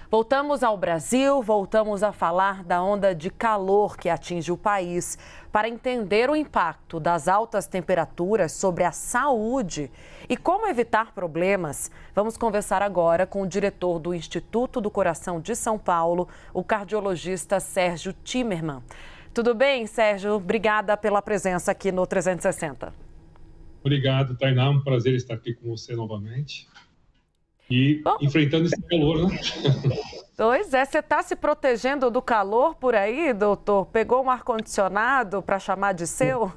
Voltamos ao Brasil, voltamos a falar da onda de calor que atinge o país. Para entender o impacto das altas temperaturas sobre a saúde e como evitar problemas, vamos conversar agora com o diretor do Instituto do Coração de São Paulo, o cardiologista Sérgio Timerman. Tudo bem, Sérgio? Obrigada pela presença aqui no 360. Obrigado, Tainá. É um prazer estar aqui com você novamente. E enfrentando esse calor, né? Pois é, você está se protegendo do calor por aí, doutor? Pegou um ar-condicionado para chamar de seu?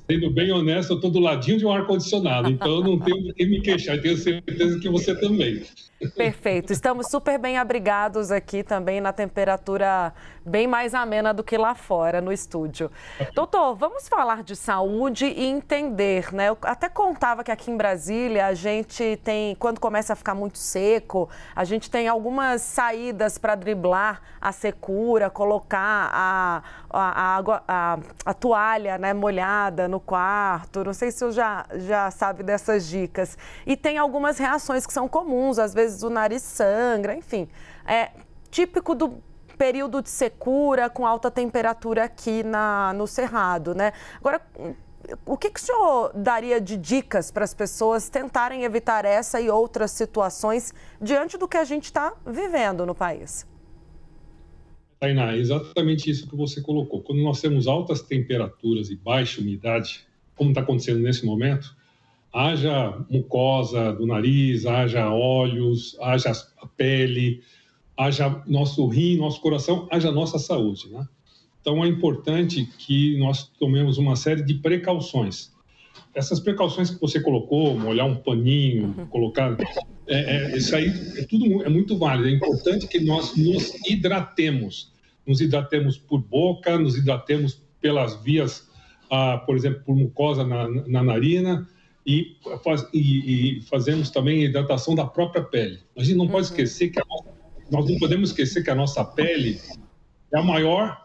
Sendo bem honesto, eu estou do ladinho de um ar-condicionado, então eu não tenho de que me queixar. Tenho certeza que você também. Perfeito. Estamos super bem abrigados aqui também na temperatura bem mais amena do que lá fora no estúdio. Doutor, vamos falar de saúde e entender, né? Eu até contava que aqui em Brasília a gente tem, quando começa a ficar muito seco, a gente tem algumas saídas para driblar a secura, colocar a toalha, né, molhada no quarto. Não sei se eu já sabe dessas dicas. E tem algumas reações que são comuns, às vezes o nariz sangra, enfim. É típico do período de secura com alta temperatura aqui no Cerrado, né? Agora, o que o senhor daria de dicas para as pessoas tentarem evitar essa e outras situações diante do que a gente está vivendo no país? Tainá, é exatamente isso que você colocou. Quando nós temos altas temperaturas e baixa umidade, como está acontecendo nesse momento, haja mucosa do nariz, haja olhos, haja a pele, haja nosso rim, nosso coração, haja nossa saúde, né? Então, é importante que nós tomemos uma série de precauções. Essas precauções que você colocou, molhar um paninho, colocar... isso aí é muito válido. É importante que nós nos hidratemos. Nos hidratemos por boca, nos hidratemos pelas vias, por exemplo, por mucosa na narina, e fazemos também a hidratação da própria pele. A gente não pode esquecer que nós não podemos esquecer que a nossa pele é a maior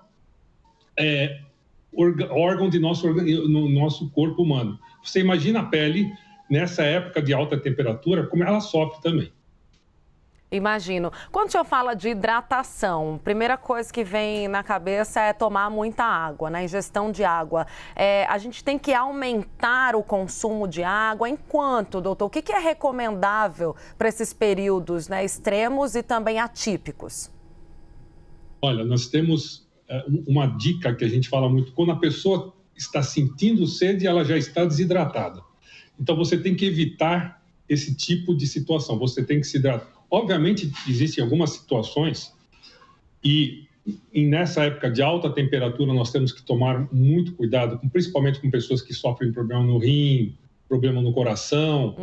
órgão no nosso corpo humano. Você imagina a pele nessa época de alta temperatura, como ela sofre também. Imagino. Quando o senhor fala de hidratação, a primeira coisa que vem na cabeça é tomar muita água, né? Ingestão de água. A gente tem que aumentar o consumo de água. Enquanto, doutor, o que é recomendável para esses períodos, né, extremos e também atípicos? Olha, nós temos uma dica que a gente fala muito. Quando a pessoa está sentindo sede, ela já está desidratada. Então, você tem que evitar esse tipo de situação. Você tem que se hidratar. Obviamente, existem algumas situações e nessa época de alta temperatura nós temos que tomar muito cuidado, principalmente com pessoas que sofrem problema no rim, problema no coração,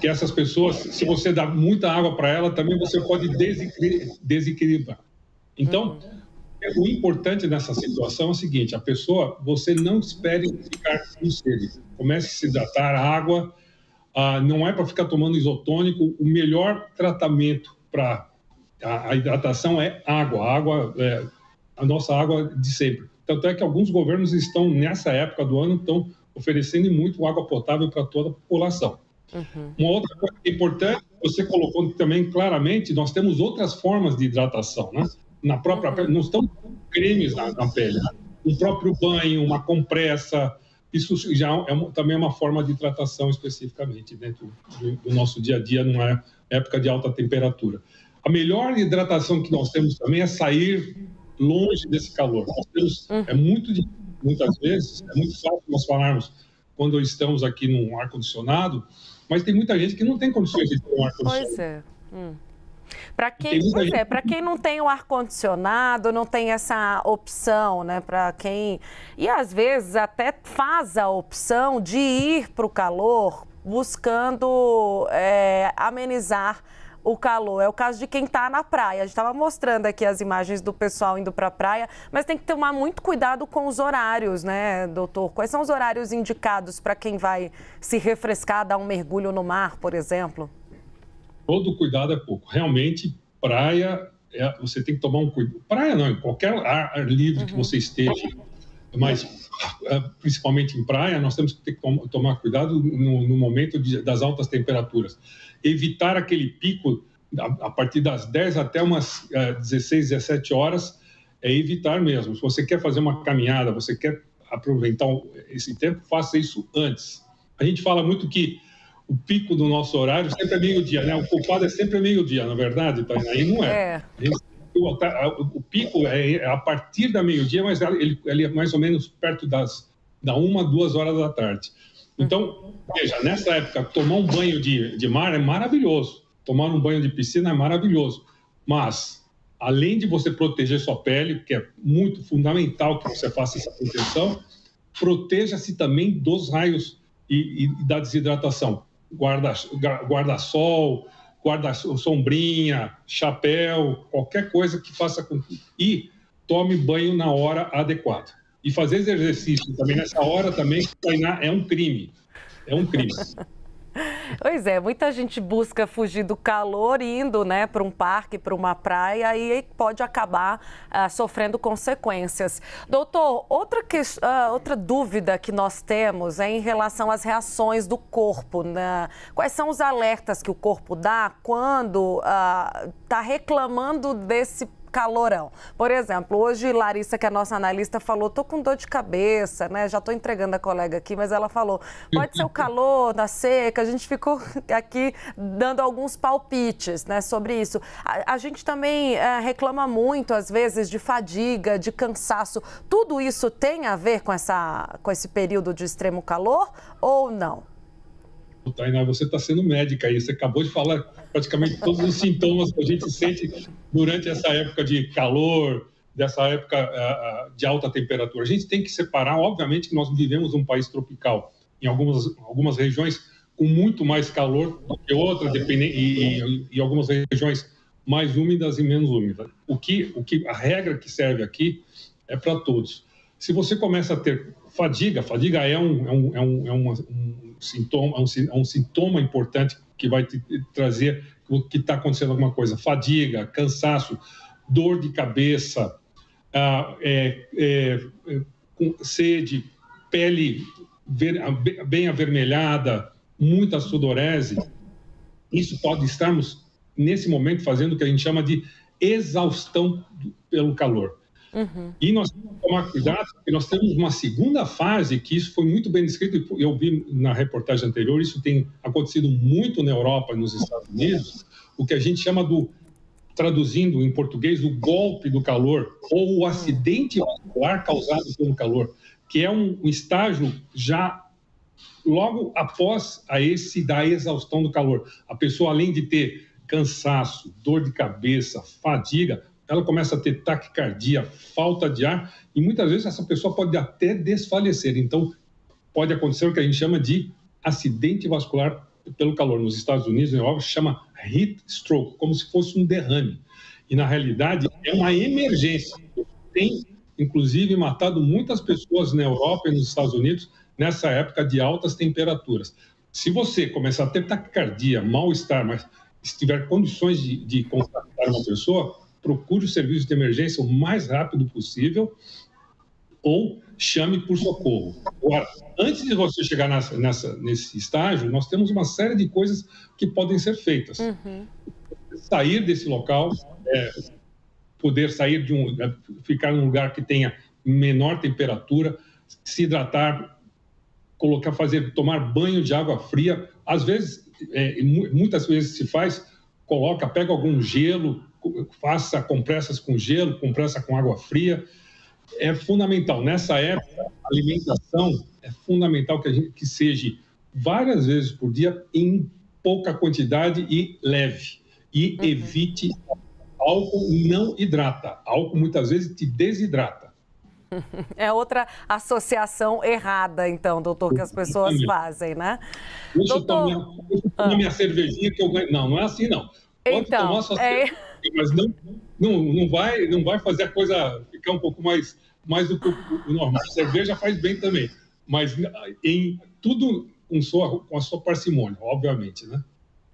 que essas pessoas, se você dá muita água para ela, também você pode desequilibrar. Então, o importante nessa situação é o seguinte, a pessoa, você não espere ficar com sede, comece a se hidratar, a água... não é para ficar tomando isotônico. O melhor tratamento para a hidratação é água. A água é a nossa água de sempre. Tanto é que alguns governos estão, nessa época do ano, estão oferecendo muito água potável para toda a população. Uma outra coisa importante, você colocou também claramente, nós temos outras formas de hidratação, né? Na própria pele, não estão cremes na pele. Um próprio banho, uma compressa... Isso já também é uma forma de hidratação especificamente dentro do nosso dia a dia, numa época de alta temperatura. A melhor hidratação que nós temos também é sair longe desse calor. Nós temos, muitas vezes, é muito fácil nós falarmos quando estamos aqui num ar-condicionado, mas tem muita gente que não tem condições de ter um ar-condicionado. Pois é. Para quem não tem o ar-condicionado, não tem essa opção, né? Para quem... E às vezes até faz a opção de ir para o calor buscando amenizar o calor. É o caso de quem está na praia. A gente estava mostrando aqui as imagens do pessoal indo para a praia, mas tem que tomar muito cuidado com os horários, né, doutor? Quais são os horários indicados para quem vai se refrescar, dar um mergulho no mar, por exemplo? Todo cuidado é pouco. Realmente, praia, você tem que tomar um cuidado. Praia não, em qualquer ar livre que você esteja, mas principalmente em praia, nós temos que ter que tomar cuidado no momento das altas temperaturas. Evitar aquele pico a partir das 10 até umas 16, 17 horas, é evitar mesmo. Se você quer fazer uma caminhada, você quer aproveitar esse tempo, faça isso antes. A gente fala muito que o pico do nosso horário sempre é meio-dia, né? O culpado é sempre meio-dia, na verdade, Tainá? Aí não é. O pico é a partir da meio-dia, mas ele é mais ou menos perto da 1, 2 horas da tarde. Então, veja, nessa época, tomar um banho de mar é maravilhoso. Tomar um banho de piscina é maravilhoso. Mas, além de você proteger sua pele, que é muito fundamental que você faça essa proteção, proteja-se também dos raios e da desidratação. Guarda-sol, guarda-sombrinha, chapéu, qualquer coisa que faça com que... E tome banho na hora adequada. E fazer exercício também nessa hora também, treinar é um crime. É um crime. Pois é, muita gente busca fugir do calor indo, né, para um parque, para uma praia, e pode acabar sofrendo consequências. Doutor, outra dúvida que nós temos é em relação às reações do corpo, né? Quais são os alertas que o corpo dá quando está reclamando desse calorão? Por exemplo, hoje Larissa, que é a nossa analista, falou, tô com dor de cabeça, né? Já tô entregando a colega aqui, mas ela falou, pode ser o calor, da seca. A gente ficou aqui dando alguns palpites, né, sobre isso. A gente também reclama muito, às vezes, de fadiga, de cansaço. Tudo isso tem a ver com esse período de extremo calor ou não? Tainá, você está sendo médica aí, você acabou de falar praticamente todos os sintomas que a gente sente durante essa época de calor, dessa época de alta temperatura. A gente tem que separar, obviamente que nós vivemos um país tropical, em algumas regiões com muito mais calor do que outras, e algumas regiões mais úmidas e menos úmidas. A regra que serve aqui é para todos. Se você começa a ter fadiga é um sintoma importante que vai te trazer que está acontecendo alguma coisa. Fadiga, cansaço, dor de cabeça, sede, pele bem avermelhada, muita sudorese. Isso pode estarmos, nesse momento, fazendo o que a gente chama de exaustão pelo calor. Uhum. E nós temos que tomar cuidado, porque nós temos uma segunda fase, que isso foi muito bem descrito, eu vi na reportagem anterior, isso tem acontecido muito na Europa e nos Estados Unidos, o que a gente chama traduzindo em português, o golpe do calor, ou o acidente vascular causado pelo calor, que é um estágio já logo após da exaustão do calor. A pessoa, além de ter cansaço, dor de cabeça, fadiga, ela começa a ter taquicardia, falta de ar, e muitas vezes essa pessoa pode até desfalecer. Então, pode acontecer o que a gente chama de acidente vascular pelo calor. Nos Estados Unidos, na Europa, chama heat stroke, como se fosse um derrame. E, na realidade, é uma emergência. Tem, inclusive, matado muitas pessoas na Europa e nos Estados Unidos nessa época de altas temperaturas. Se você começar a ter taquicardia, mal-estar, mas se tiver condições de contatar uma pessoa, procure o serviço de emergência o mais rápido possível ou chame por socorro. Agora, antes de você chegar nesse estágio, nós temos uma série de coisas que podem ser feitas. Uhum. Sair desse local, poder sair ficar num lugar que tenha menor temperatura, se hidratar, tomar banho de água fria. Às vezes, muitas vezes se faz, pega algum gelo, faça compressas com gelo, compressa com água fria. É fundamental. Nessa época, a alimentação é fundamental que seja várias vezes por dia, em pouca quantidade e leve. E evite álcool, não hidrata. Álcool muitas vezes te desidrata. É outra associação errada, então, doutor, que as pessoas fazem, né? Deixa eu tomar minha cervejinha que eu ganho. Não é assim, não. Pode tomar sua cerveja, mas não vai fazer a coisa ficar um pouco mais do que o normal. A cerveja faz bem também, mas em tudo com a sua parcimônia, obviamente, né?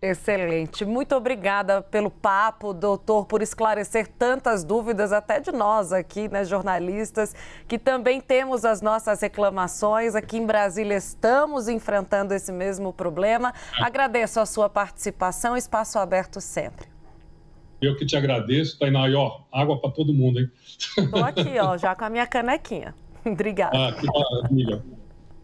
Excelente. Muito obrigada pelo papo, doutor, por esclarecer tantas dúvidas, até de nós aqui, né, jornalistas, que também temos as nossas reclamações. Aqui em Brasília estamos enfrentando esse mesmo problema. Agradeço a sua participação, espaço aberto sempre. Eu que te agradeço, Tainá. E, ó, água para todo mundo, hein? Estou aqui, ó, já com a minha canequinha. Obrigada. Que maravilha.